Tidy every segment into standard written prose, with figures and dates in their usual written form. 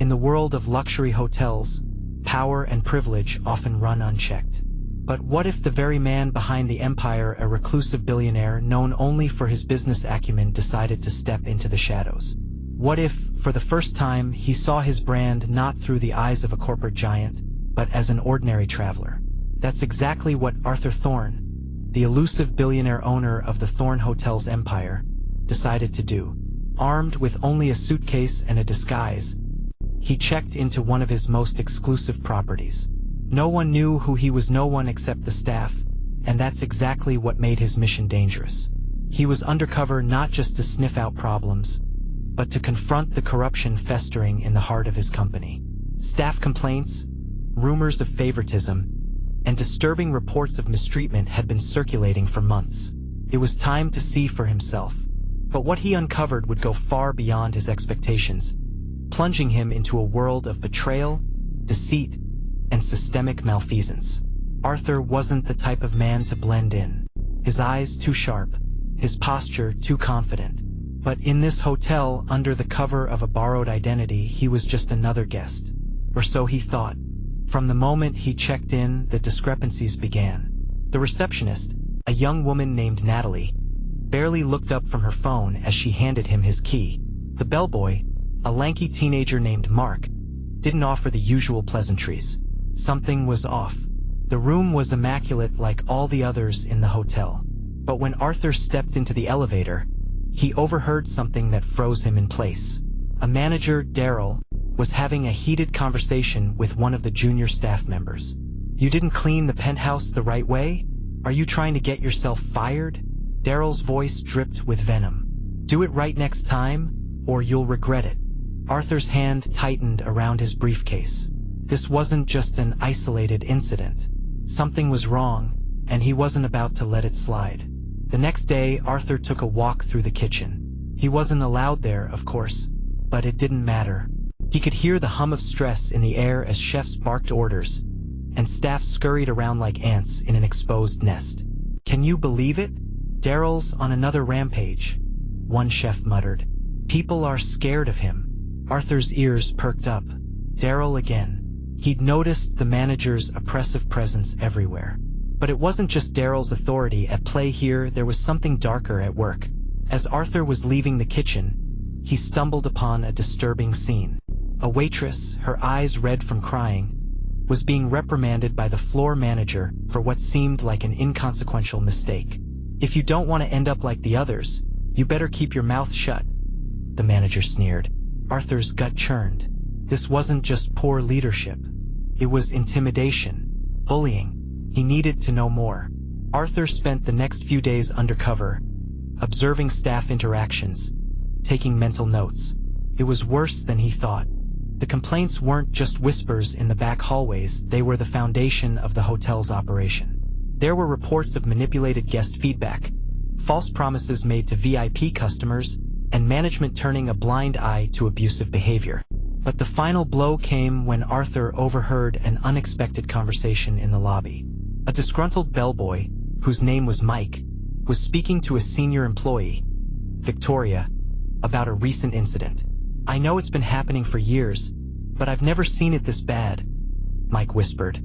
In the world of luxury hotels, power and privilege often run unchecked. But what if the very man behind the empire, a reclusive billionaire known only for his business acumen, decided to step into the shadows? What if, for the first time, he saw his brand not through the eyes of a corporate giant, but as an ordinary traveler? That's exactly what Arthur Thorne, the elusive billionaire owner of the Thorne Hotel's empire, decided to do. Armed with only a suitcase and a disguise, he checked into one of his most exclusive properties. No one knew who he was, no one except the staff, and that's exactly what made his mission dangerous. He was undercover not just to sniff out problems, but to confront the corruption festering in the heart of his company. Staff complaints, rumors of favoritism, and disturbing reports of mistreatment had been circulating for months. It was time to see for himself. But what he uncovered would go far beyond his expectations, plunging him into a world of betrayal, deceit, and systemic malfeasance. Arthur wasn't the type of man to blend in. His eyes too sharp, his posture too confident. But in this hotel, under the cover of a borrowed identity, he was just another guest. Or so he thought. From the moment he checked in, the discrepancies began. The receptionist, a young woman named Natalie, barely looked up from her phone as she handed him his key. The bellboy, a lanky teenager named Mark, didn't offer the usual pleasantries. Something was off. The room was immaculate like all the others in the hotel. But when Arthur stepped into the elevator, he overheard something that froze him in place. A manager, Daryl, was having a heated conversation with one of the junior staff members. "You didn't clean the penthouse the right way? Are you trying to get yourself fired?" Daryl's voice dripped with venom. "Do it right next time, or you'll regret it." Arthur's hand tightened around his briefcase. This wasn't just an isolated incident. Something was wrong, and he wasn't about to let it slide. The next day, Arthur took a walk through the kitchen. He wasn't allowed there, of course, but it didn't matter. He could hear the hum of stress in the air as chefs barked orders, and staff scurried around like ants in an exposed nest. "Can you believe it? Daryl's on another rampage," one chef muttered. "People are scared of him." Arthur's ears perked up. Daryl again. He'd noticed the manager's oppressive presence everywhere. But it wasn't just Daryl's authority at play here, there was something darker at work. As Arthur was leaving the kitchen, he stumbled upon a disturbing scene. A waitress, her eyes red from crying, was being reprimanded by the floor manager for what seemed like an inconsequential mistake. "If you don't want to end up like the others, you better keep your mouth shut," the manager sneered. Arthur's gut churned. This wasn't just poor leadership. It was intimidation, bullying. He needed to know more. Arthur spent the next few days undercover, observing staff interactions, taking mental notes. It was worse than he thought. The complaints weren't just whispers in the back hallways, they were the foundation of the hotel's operation. There were reports of manipulated guest feedback, false promises made to VIP customers, and management turning a blind eye to abusive behavior. But the final blow came when Arthur overheard an unexpected conversation in the lobby. A disgruntled bellboy, whose name was Mike, was speaking to a senior employee, Victoria, about a recent incident. "I know it's been happening for years, but I've never seen it this bad," Mike whispered,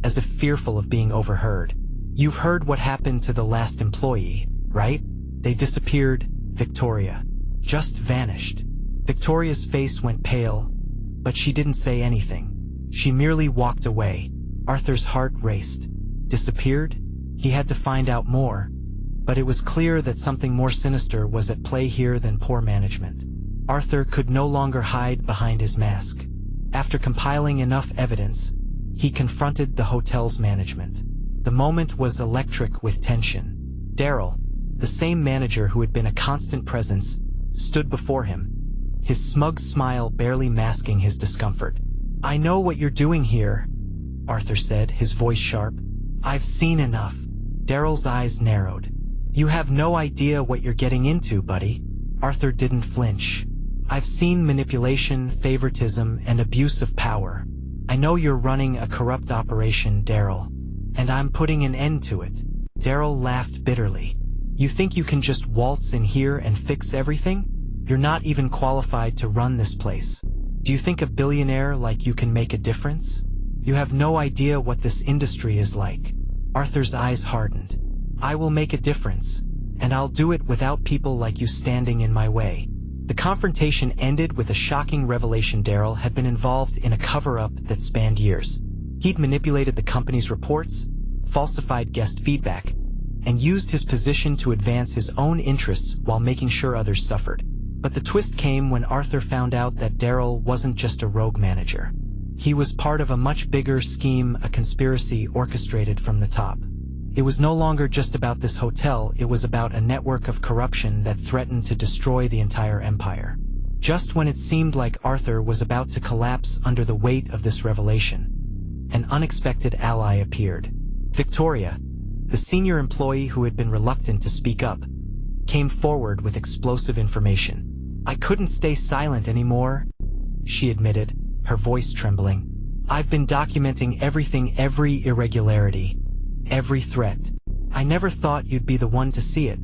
as if fearful of being overheard. "You've heard what happened to the last employee, right? They disappeared," Victoria. "Just vanished." Victoria's face went pale, but she didn't say anything. She merely walked away. Arthur's heart raced. Disappeared? He had to find out more, but it was clear that something more sinister was at play here than poor management. Arthur could no longer hide behind his mask. After compiling enough evidence, he confronted the hotel's management. The moment was electric with tension. Daryl, the same manager who had been a constant presence, stood before him, his smug smile barely masking his discomfort. "I know what you're doing here," Arthur said, his voice sharp. "I've seen enough." Daryl's eyes narrowed. "You have no idea what you're getting into, buddy." Arthur didn't flinch. "I've seen manipulation, favoritism, and abuse of power. I know you're running a corrupt operation, Daryl, and I'm putting an end to it." Daryl laughed bitterly. "You think you can just waltz in here and fix everything? You're not even qualified to run this place." Do you think a billionaire like you can make a difference? You have no idea what this industry is like. Arthur's eyes hardened. I will make a difference, and I'll do it without people like you standing in my way. The confrontation ended with a shocking revelation. Daryl had been involved in a cover-up that spanned years. He'd manipulated the company's reports, falsified guest feedback, and used his position to advance his own interests while making sure others suffered. But the twist came when Arthur found out that Daryl wasn't just a rogue manager. He was part of a much bigger scheme, a conspiracy orchestrated from the top. It was no longer just about this hotel, it was about a network of corruption that threatened to destroy the entire empire. Just when it seemed like Arthur was about to collapse under the weight of this revelation, an unexpected ally appeared. Victoria, the senior employee who had been reluctant to speak up, came forward with explosive information. I couldn't stay silent anymore, she admitted, her voice trembling. I've been documenting everything, every irregularity, every threat. I never thought you'd be the one to see it,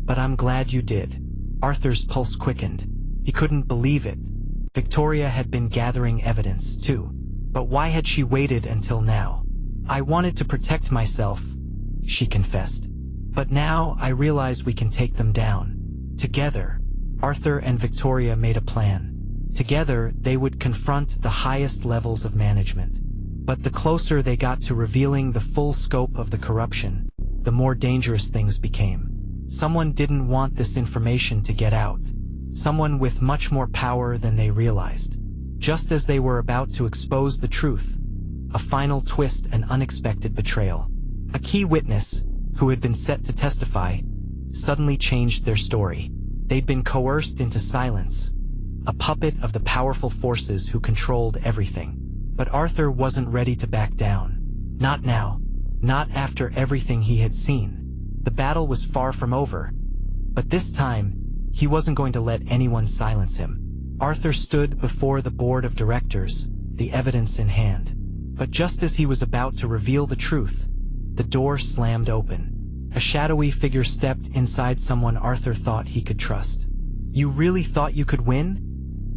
but I'm glad you did. Arthur's pulse quickened. He couldn't believe it. Victoria had been gathering evidence, too. But why had she waited until now? I wanted to protect myself, she confessed. But now I realize we can take them down. Together, Arthur and Victoria made a plan. Together, they would confront the highest levels of management. But the closer they got to revealing the full scope of the corruption, the more dangerous things became. Someone didn't want this information to get out. Someone with much more power than they realized. Just as they were about to expose the truth, a final twist, an unexpected betrayal. A key witness, who had been set to testify, suddenly changed their story. They'd been coerced into silence, a puppet of the powerful forces who controlled everything. But Arthur wasn't ready to back down. Not now. Not after everything he had seen. The battle was far from over. But this time, he wasn't going to let anyone silence him. Arthur stood before the board of directors, the evidence in hand. But just as he was about to reveal the truth, the door slammed open. A shadowy figure stepped inside, someone Arthur thought he could trust. You really thought you could win?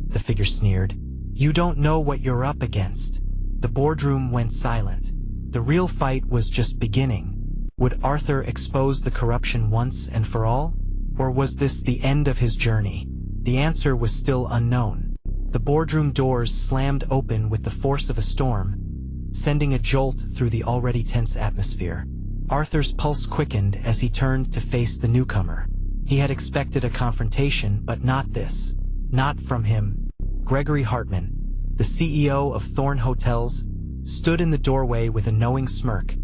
The figure sneered. You don't know what you're up against. The boardroom went silent. The real fight was just beginning. Would Arthur expose the corruption once and for all? Or was this the end of his journey? The answer was still unknown. The boardroom doors slammed open with the force of a storm, sending a jolt through the already tense atmosphere. Arthur's pulse quickened as he turned to face the newcomer. He had expected a confrontation, but not this. Not from him. Gregory Hartman, the CEO of Thorne Hotels, stood in the doorway with a knowing smirk,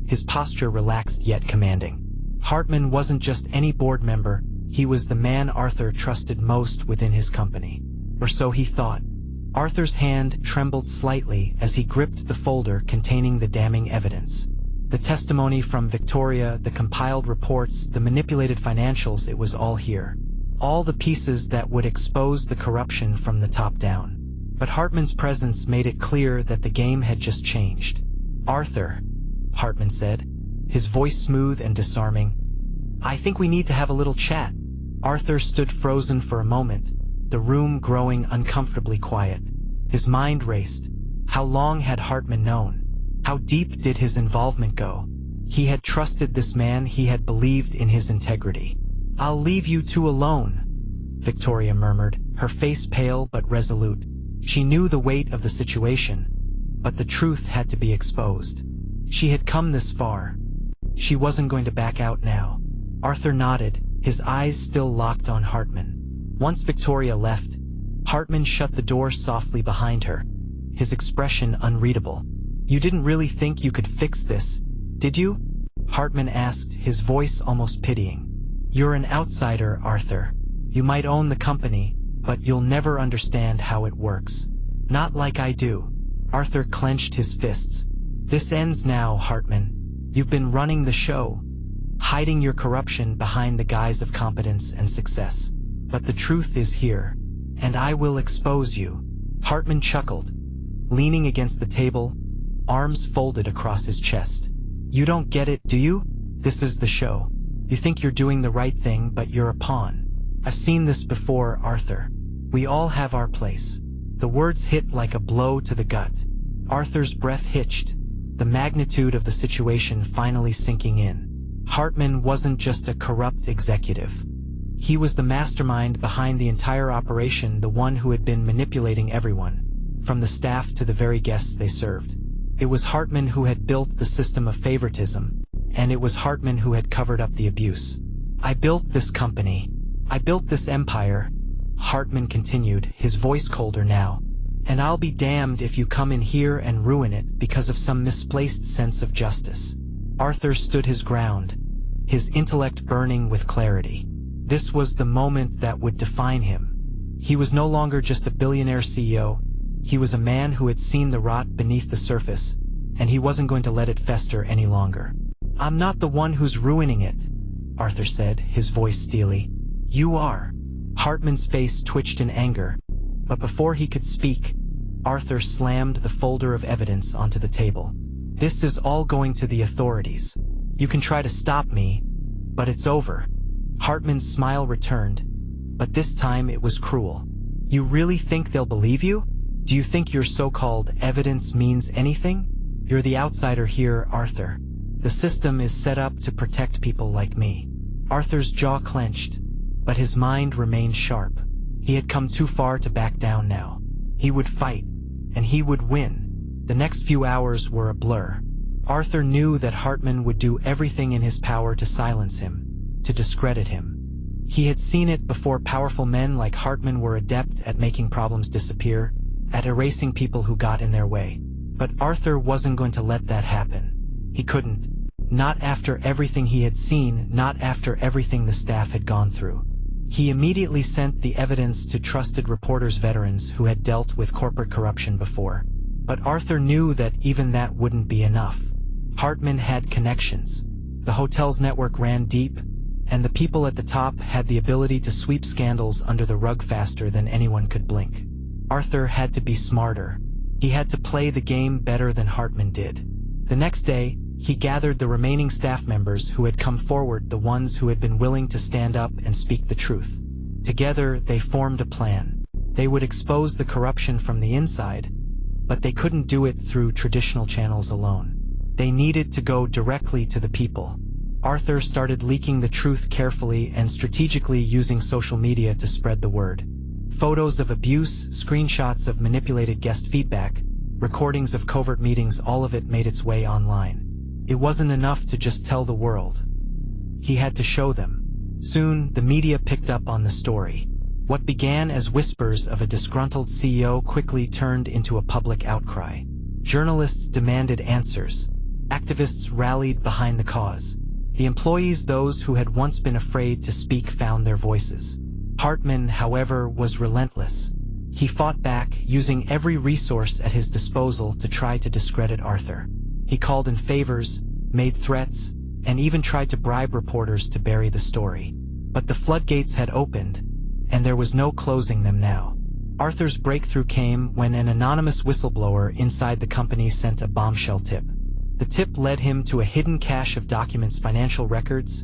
his posture relaxed yet commanding. Hartman wasn't just any board member, he was the man Arthur trusted most within his company. Or so he thought. Arthur's hand trembled slightly as he gripped the folder containing the damning evidence. The testimony from Victoria, the compiled reports, the manipulated financials, it was all here. All the pieces that would expose the corruption from the top down. But Hartman's presence made it clear that the game had just changed. Arthur, Hartman said, his voice smooth and disarming. I think we need to have a little chat. Arthur stood frozen for a moment, the room growing uncomfortably quiet. His mind raced. How long had Hartman known? How deep did his involvement go? He had trusted this man, he had believed in his integrity. I'll leave you two alone, Victoria murmured, her face pale but resolute. She knew the weight of the situation, but the truth had to be exposed. She had come this far. She wasn't going to back out now. Arthur nodded, his eyes still locked on Hartman. Once Victoria left, Hartman shut the door softly behind her, his expression unreadable. You didn't really think you could fix this, did you? Hartman asked, his voice almost pitying. You're an outsider, Arthur. You might own the company, but you'll never understand how it works. Not like I do. Arthur clenched his fists. This ends now, Hartman. You've been running the show, hiding your corruption behind the guise of competence and success. But the truth is here, and I will expose you. Hartman chuckled, leaning against the table, arms folded across his chest. You don't get it, do you? This is the show. You think you're doing the right thing, but you're a pawn. I've seen this before, Arthur. We all have our place. The words hit like a blow to the gut. Arthur's breath hitched, the magnitude of the situation finally sinking in. Hartman wasn't just a corrupt executive. He was the mastermind behind the entire operation, the one who had been manipulating everyone, from the staff to the very guests they served. It was Hartman who had built the system of favoritism, and it was Hartman who had covered up the abuse. "I built this company. I built this empire," Hartman continued, his voice colder now. "And I'll be damned if you come in here and ruin it because of some misplaced sense of justice." Arthur stood his ground, his intellect burning with clarity. This was the moment that would define him. He was no longer just a billionaire CEO. He was a man who had seen the rot beneath the surface, and he wasn't going to let it fester any longer. "I'm not the one who's ruining it," Arthur said, his voice steely. "You are." Hartman's face twitched in anger, but before he could speak, Arthur slammed the folder of evidence onto the table. "This is all going to the authorities. You can try to stop me, but it's over." Hartman's smile returned, but this time it was cruel. "You really think they'll believe you? Do you think your so-called evidence means anything? You're the outsider here, Arthur. The system is set up to protect people like me." Arthur's jaw clenched, but his mind remained sharp. He had come too far to back down now. He would fight, and he would win. The next few hours were a blur. Arthur knew that Hartman would do everything in his power to silence him, to discredit him. He had seen it before. Powerful men like Hartman were adept at making problems disappear, at erasing people who got in their way. But Arthur wasn't going to let that happen. He couldn't. Not after everything he had seen, not after everything the staff had gone through. He immediately sent the evidence to trusted reporters, veterans who had dealt with corporate corruption before. But Arthur knew that even that wouldn't be enough. Hartman had connections. The hotel's network ran deep, and the people at the top had the ability to sweep scandals under the rug faster than anyone could blink. Arthur had to be smarter. He had to play the game better than Hartman did. The next day, he gathered the remaining staff members who had come forward, the ones who had been willing to stand up and speak the truth. Together, they formed a plan. They would expose the corruption from the inside, but they couldn't do it through traditional channels alone. They needed to go directly to the people. Arthur started leaking the truth carefully and strategically, using social media to spread the word. Photos of abuse, screenshots of manipulated guest feedback, recordings of covert meetings, all of it made its way online. It wasn't enough to just tell the world. He had to show them. Soon, the media picked up on the story. What began as whispers of a disgruntled CEO quickly turned into a public outcry. Journalists demanded answers. Activists rallied behind the cause. The employees, those who had once been afraid to speak, found their voices. Hartman, however, was relentless. He fought back, using every resource at his disposal to try to discredit Arthur. He called in favors, made threats, and even tried to bribe reporters to bury the story. But the floodgates had opened, and there was no closing them now. Arthur's breakthrough came when an anonymous whistleblower inside the company sent a bombshell tip. The tip led him to a hidden cache of documents, financial records,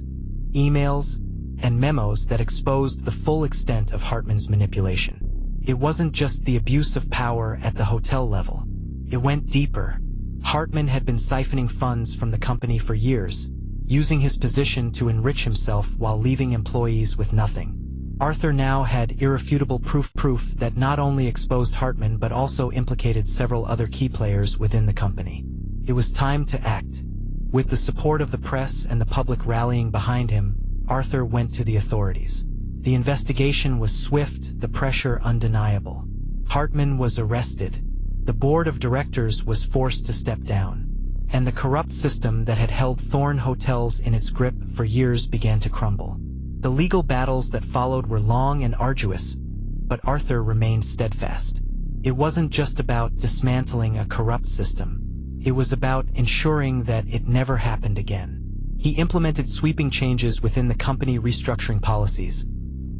emails, and memos that exposed the full extent of Hartman's manipulation. It wasn't just the abuse of power at the hotel level. It went deeper. Hartman had been siphoning funds from the company for years, using his position to enrich himself while leaving employees with nothing. Arthur now had irrefutable proof that not only exposed Hartman but also implicated several other key players within the company. It was time to act. With the support of the press and the public rallying behind him, Arthur went to the authorities. The investigation was swift, the pressure undeniable. Hartman was arrested. The board of directors was forced to step down. And the corrupt system that had held Thorne hotels in its grip for years began to crumble. The legal battles that followed were long and arduous, but Arthur remained steadfast. It wasn't just about dismantling a corrupt system. It was about ensuring that it never happened again. He implemented sweeping changes within the company, restructuring policies,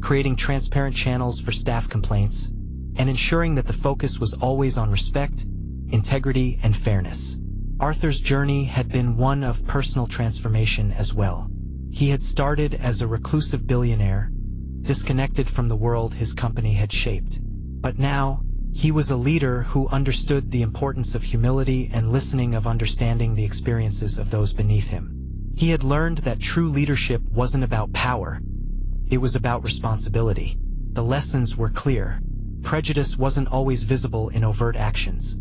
creating transparent channels for staff complaints, and ensuring that the focus was always on respect, integrity, and fairness. Arthur's journey had been one of personal transformation as well. He had started as a reclusive billionaire, disconnected from the world his company had shaped. But now, He was a leader who understood the importance of humility and understanding the experiences of those beneath him. He had learned that true leadership wasn't about power. It was about responsibility. The lessons were clear. Prejudice wasn't always visible in overt actions.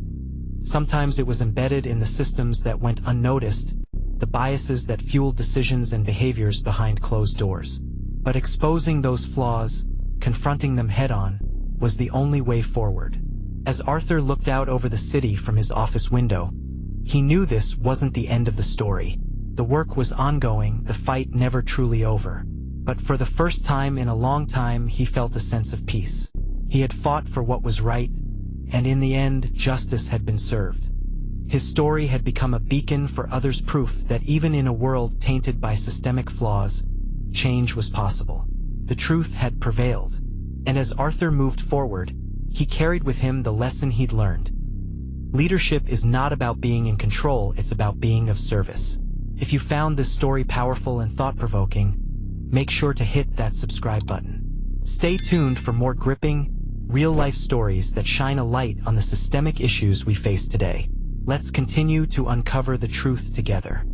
Sometimes it was embedded in the systems that went unnoticed, the biases that fueled decisions and behaviors behind closed doors. But exposing those flaws, confronting them head-on, was the only way forward. As Arthur looked out over the city from his office window, he knew this wasn't the end of the story. The work was ongoing, the fight never truly over. But for the first time in a long time, he felt a sense of peace. He had fought for what was right, and in the end, justice had been served. His story had become a beacon for others, proof that even in a world tainted by systemic flaws, change was possible. The truth had prevailed. And as Arthur moved forward, he carried with him the lesson he'd learned. Leadership is not about being in control, it's about being of service. If you found this story powerful and thought-provoking, make sure to hit that subscribe button. Stay tuned for more gripping, real-life stories that shine a light on the systemic issues we face today. Let's continue to uncover the truth together.